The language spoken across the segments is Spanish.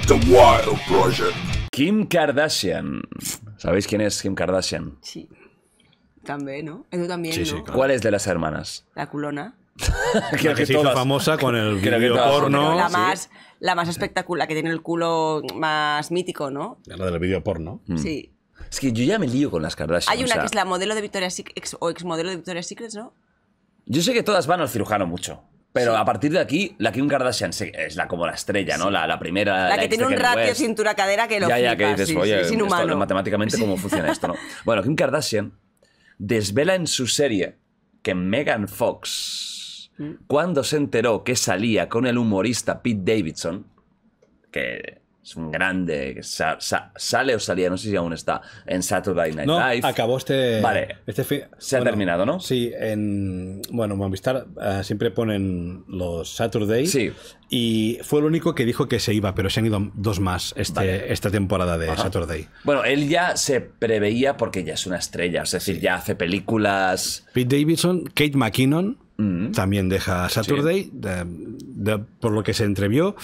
The Wild Project. Kim Kardashian. ¿Sabéis quién es Kim Kardashian? Sí. También, ¿no? Edu también, Sí, ¿no? sí, claro. ¿Cuál es de las hermanas? La culona. Creo que se hizo famosa con el Creo que vídeo todas. porno. Pero sí. la más espectacular, que tiene el culo más mítico, ¿no? La del vídeo porno. Sí. Es que yo ya me lío con las Kardashian. Hay o una sea, que es la modelo de Victoria's Secret, o exmodelo de Victoria's Secret, ¿no? Yo sé que todas van al cirujano mucho. Pero Sí. a partir de aquí, la Kim Kardashian es como la estrella, ¿no? La primera. La que ex tiene de un Kanye ratio West. cintura-cadera que lo Ya, que flipas, dices, sí, oye, es inhumano. esto, matemáticamente, ¿cómo funciona esto, no? Bueno, Kim Kardashian desvela en su serie que Megan Fox, cuando se enteró que salía con el humorista Pete Davidson, que es un grande, que sale o salía, no sé si aún está, en Saturday Night No, Live. acabó Vale. Se ha terminado, ¿no? Sí, bueno, Movistar siempre ponen los Saturday. Sí. Y fue el único que dijo que se iba, pero se han ido dos más Vale. esta temporada de Saturday. Bueno, él ya se preveía porque ya es una estrella, es decir, ya hace películas. Pete Davidson, Kate McKinnon también deja Saturday, por lo que se entrevió.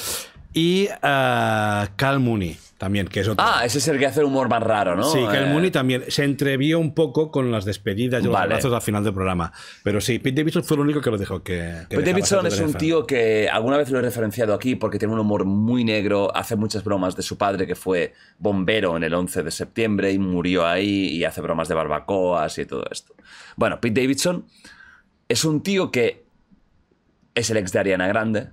Y Cal Mooney también, que es otro. Ah, ese es el que hace el humor más raro, ¿no? Sí, Cal Mooney también se entrevió un poco con las despedidas y los Vale. abrazos al final del programa. Pero sí, Pete Davidson fue el único que lo dejó que Pete Davidson es un tío que alguna vez lo he referenciado aquí porque tiene un humor muy negro, hace muchas bromas de su padre que fue bombero en el 11 de septiembre y murió ahí y hace bromas de barbacoas y todo esto. Bueno, Pete Davidson es un tío que es el ex de Ariana Grande,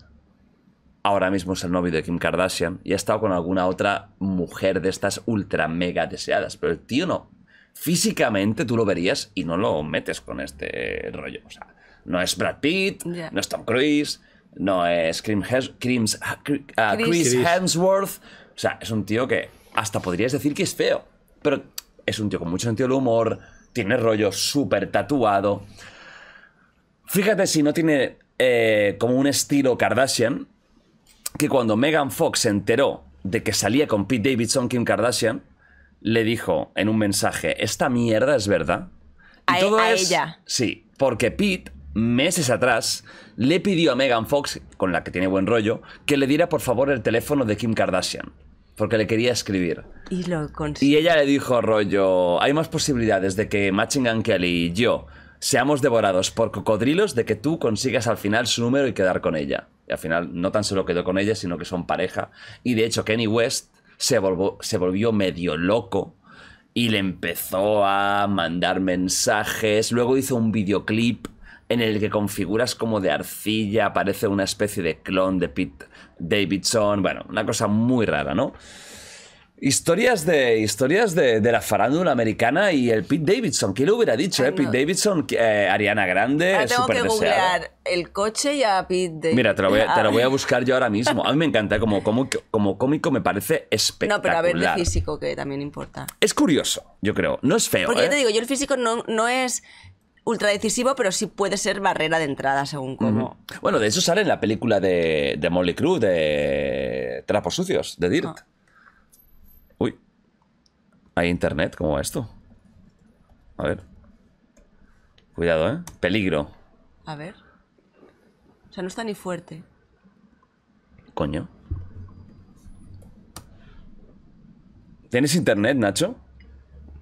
ahora mismo es el novio de Kim Kardashian y ha estado con alguna otra mujer de estas ultra mega deseadas, pero el tío no. Físicamente tú lo verías y no lo metes con este rollo. O sea, no es Brad Pitt, Yeah. no es Tom Cruise, no es Chris Chris. Hemsworth. O sea, es un tío que hasta podrías decir que es feo, pero es un tío con mucho sentido del humor, tiene rollo súper tatuado. Fíjate si no tiene como un estilo Kardashian, que cuando Megan Fox se enteró de que salía con Pete Davidson, Kim Kardashian, le dijo en un mensaje, esta mierda es verdad. Y A ella. Sí, porque Pete, meses atrás, le pidió a Megan Fox, con la que tiene buen rollo, que le diera por favor el teléfono de Kim Kardashian, porque le quería escribir. Y lo consiguió. Y ella le dijo, rollo, hay más posibilidades de que Machine Gun Kelly y yo seamos devorados por cocodrilos de que tú consigas al final su número y quedar con ella. Y al final no tan solo quedó con ella, sino que son pareja. Y de hecho Kanye West se volvió medio loco y le empezó a mandar mensajes. Luego hizo un videoclip en el que con figuras como de arcilla parece una especie de clon de Pete Davidson. Bueno, una cosa muy rara, ¿no? Historias de la farándula americana y el Pete Davidson. ¿Quién lo hubiera dicho, Ay, no. Pete Davidson, Ariana Grande, Ahora tengo súper que deseado. googlear el coche y a Pete Davidson. Mira, te lo voy a buscar yo ahora mismo. A mí me encanta, como cómico me parece espectacular. No, pero a ver de físico, que también importa. Es curioso, yo creo. No es feo, Porque yo te digo, yo el físico no es ultra decisivo, pero sí puede ser barrera de entrada según cómo. Bueno, de hecho sale en la película de Motley Crue, de Trapos Sucios, de Dirt. Ah. Uy. ¿Hay internet? ¿Cómo va esto? A ver. Cuidado, ¿eh? Peligro. A ver. O sea, no está ni fuerte. Coño. ¿Tienes internet, Nacho?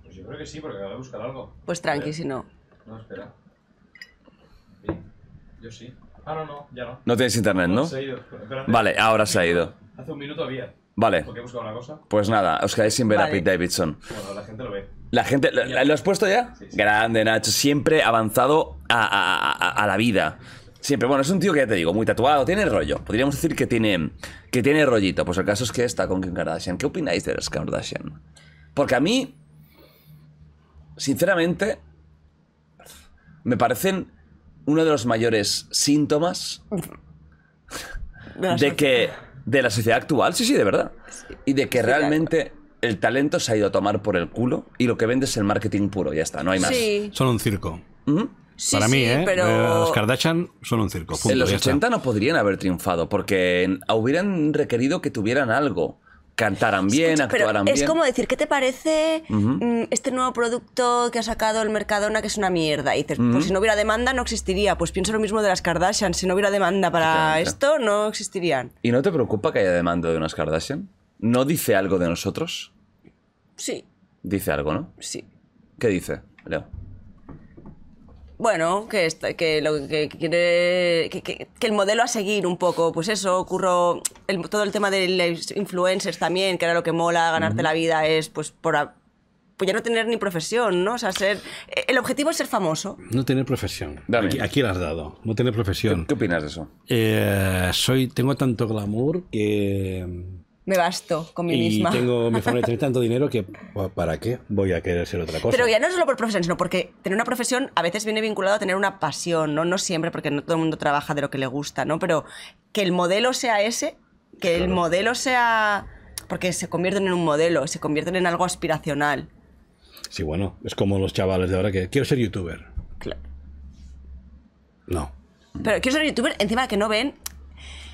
Pues yo creo que sí, porque acabo de buscar algo. Pues tranqui, si no. No, espera. Sí, yo sí. Ah, no, ya no. No tienes internet, ¿no? Se ha ido. Espérate. Vale, ahora se ha ido. Hace un minuto había. Vale. Porque he buscado una cosa. Pues nada, os quedáis sin ver a Vale. Pete Davidson. Bueno, la gente lo ve. La gente, ¿lo has puesto ya? Sí, sí. Grande, Nacho. Siempre avanzado a la vida. Siempre. Bueno, es un tío que ya te digo, muy tatuado. Tiene rollo. Podríamos decir que tiene rollito. Pues el caso es que está con Kim Kardashian. ¿Qué opináis de las Kardashian? Porque a mí, sinceramente, me parecen uno de los mayores síntomas de la sociedad actual. Sí, de verdad. Y de que realmente el talento se ha ido a tomar por el culo y lo que vende es el marketing puro. Ya está, no hay más. Sí. Son un circo. ¿Mm? Sí, Para mí, sí, pero... Los Kardashian son un circo. Punto, En los ya está. 80 no podrían haber triunfado porque hubieran requerido que tuvieran algo. Cantaran bien, Escucha, pero actuaran es bien. como decir, ¿qué te parece este nuevo producto que ha sacado el Mercadona que es una mierda? Y dices, pues si no hubiera demanda no existiría. Pues pienso lo mismo de las Kardashian. Si no hubiera demanda para Efectivamente. esto, no existirían. ¿Y no te preocupa que haya demanda de unas Kardashian? ¿no dice algo de nosotros? Sí, Dice algo, ¿no? sí. ¿Qué dice, Leo? Bueno, que lo que quiere. Que el modelo a seguir un poco, pues eso, todo el tema de los influencers también, que era lo que mola, ganarte la vida, es pues pues ya no tener ni profesión, ¿no? O sea, el objetivo es ser famoso. No tener profesión. Dame. Aquí lo has dado. No tener profesión. ¿Qué opinas de eso? Tengo tanto glamour que... Me basto con mí Y misma. tengo mi forma de tener tanto dinero que ¿para qué voy a querer ser otra cosa? Pero ya no solo por profesión, sino porque tener una profesión a veces viene vinculado a tener una pasión, ¿no? No siempre, porque no todo el mundo trabaja de lo que le gusta, ¿no? Pero que el modelo sea ese, que el modelo sea... Porque se convierten en un modelo, se convierten en algo aspiracional. Sí, bueno, es como los chavales de ahora que quiero ser youtuber. Claro. No. Pero quiero ser youtuber encima que no ven...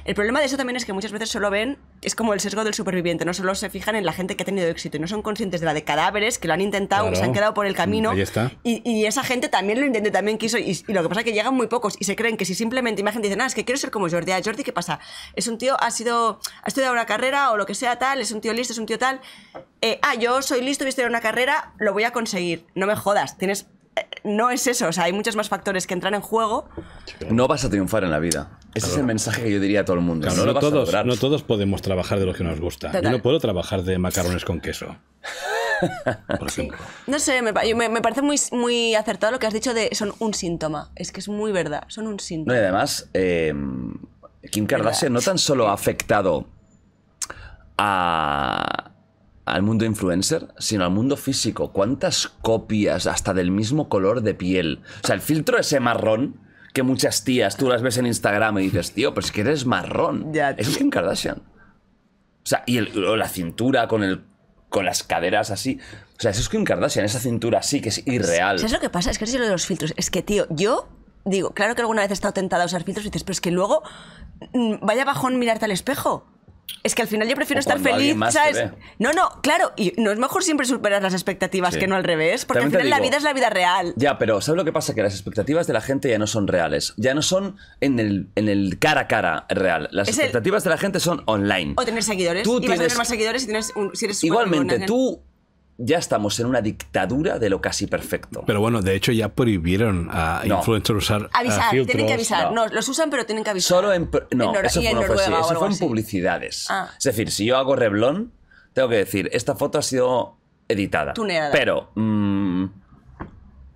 El problema de eso también es que muchas veces solo ven, es como el sesgo del superviviente, no solo se fijan en la gente que ha tenido éxito y no son conscientes de la de cadáveres que lo han intentado y Claro. se han quedado por el camino. Ahí está. Y esa gente también lo intentó, también quiso. Y lo que pasa es que llegan muy pocos y se creen que si simplemente imagen dicen, es que quiero ser como Jordi. Jordi, ¿qué pasa? Es un tío, ha estudiado una carrera o lo que sea tal, es un tío listo, es un tío tal. Yo soy listo, voy a estudiar una carrera, lo voy a conseguir. No me jodas, no es eso, o sea, hay muchos más factores que entran en juego. No vas a triunfar en la vida. Ese es el mensaje que yo diría a todo el mundo. Claro, no lo vas a lograr. no todos podemos trabajar de lo que nos gusta. Total. Yo no puedo trabajar de macarrones con queso. Por ejemplo. No sé, me parece muy, muy acertado lo que has dicho de son un síntoma. Es que es muy verdad, son un No, síntoma. y además, Kim Kardashian no tan solo ha afectado al mundo influencer, sino al mundo físico. ¿Cuántas copias hasta del mismo color de piel? O sea, el filtro ese marrón que muchas tías, tú las ves en Instagram y dices, tío, pero es que eres marrón. Ya, Eso es tío. Kim Kardashian. O sea, o la cintura con las caderas así. O sea, eso es Kim Kardashian, esa cintura así que es irreal. ¿Sabes lo que pasa? Es que es lo de los filtros. Es que, tío, yo digo, claro que alguna vez he estado tentada a usar filtros y dices, pero es que luego vaya bajón mirarte al espejo. Es que al final yo prefiero O estar cuando feliz, alguien más te ¿sabes? ve. No, claro, y no es mejor siempre superar las expectativas Sí. que no al revés, porque También al te final la digo, vida es la vida real. Ya, pero ¿sabes lo que pasa? Que las expectativas de la gente ya no son reales. Ya no son en el cara a cara real. Las Es el- expectativas de la gente son online. O tener seguidores. Tú Y vas a tienes- tener más seguidores si eres súper Igualmente, amigo, ¿no? tú ya estamos en una dictadura de lo casi perfecto. Pero bueno, de hecho ya prohibieron a No. influencers usar Avisar, filtros. tienen que avisar. no. No, los usan, pero tienen que avisar. Solo en... No, Nor- eso y en no fue así. Noruega o Eso algo fue en así. publicidades. Ah. Es decir, si yo hago Revlon, tengo que decir, esta foto ha sido editada. Tuneada. Pero...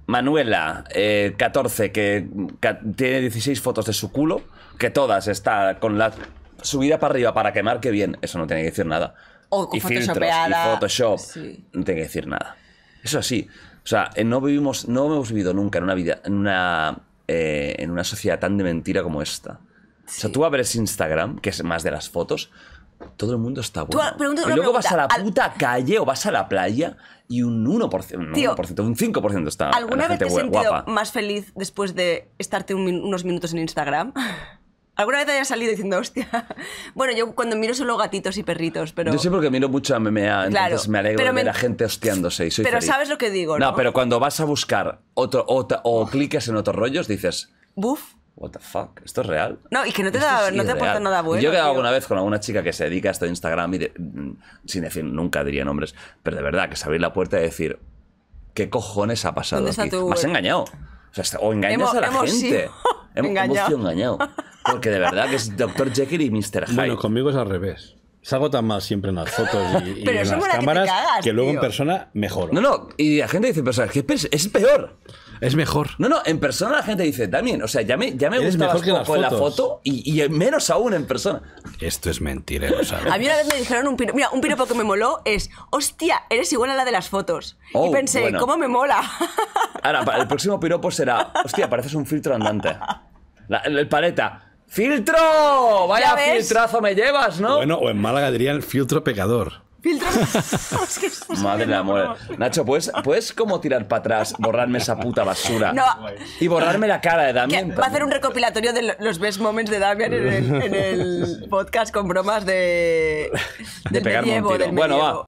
Manuela, 14, que tiene 16 fotos de su culo, que todas está con la subida para arriba para que marque bien, eso no tiene que decir nada. O con y filtros, y photoshopeada. Photoshop, Sí. no tiene que decir nada. Eso sí, o sea, no hemos vivido nunca en una vida, en una sociedad tan de mentira como esta. O sea, tú abres Instagram, que es más de las fotos, todo el mundo está bueno. pregunta- Y una luego vas a pregunta, la puta calle o vas a la playa y un 1%, Tío, un 5% está ¿Alguna la vez gente te has sentido guapa. más feliz después de estarte unos minutos en Instagram? ¿Alguna vez hayas salido diciendo, hostia? Bueno, yo cuando miro solo gatitos y perritos, pero... Yo sí porque miro mucho a MMA, entonces Claro, me alegro pero de ver a gente hostiándose y soy pero feliz. sabes lo que digo, ¿no? No, pero cuando vas a buscar o cliques en otros rollos, dices, Buf. what the fuck, ¿esto es real? No, y que no te Esto es no te aporta irreal. nada bueno. Yo he quedado tío. alguna vez con alguna chica que se dedica a esto de Instagram y sin decir, nunca diría nombres, pero de verdad, que se abrir la puerta y decir, ¿qué cojones ha pasado ¿Dónde está aquí? tu- Me has engañado. O sea, o engañas a la hemos gente. sido Hemos sido engañados. Porque de verdad que es Dr. Jekyll y Mr. Hyde. Bueno, conmigo es al revés. Salgo tan mal siempre en las fotos y Pero en eso las mola que te cámaras cagas, luego en tío. persona mejoro. No, y la gente dice, pero ¿sabes qué? Es peor. Es mejor. No, en persona la gente dice, también, o sea, ya me Eres gustabas mejor que en las poco en la fotos. foto y menos aún en persona. Esto es mentira, lo sabes. A mí una vez me dijeron Mira, un piropo que me moló es, hostia, eres igual a la de las fotos. Oh, y pensé, bueno. ¿cómo me mola? Ahora, para el próximo piropo será, hostia, pareces un filtro andante. El paleta, ¡filtro! Vaya Ya ves. filtrazo me llevas, ¿no? Bueno, o en Málaga dirían filtro pecador. Filtros. Es que esto es Madre que del no amor. puedo. Nacho, ¿puedes como tirar para atrás, borrarme esa puta basura? No. Y borrarme la cara de Que Damien. va a hacer un recopilatorio de los best moments de Damian en el podcast con bromas del pegarme un medievo, tiro. del Bueno, medievo. va.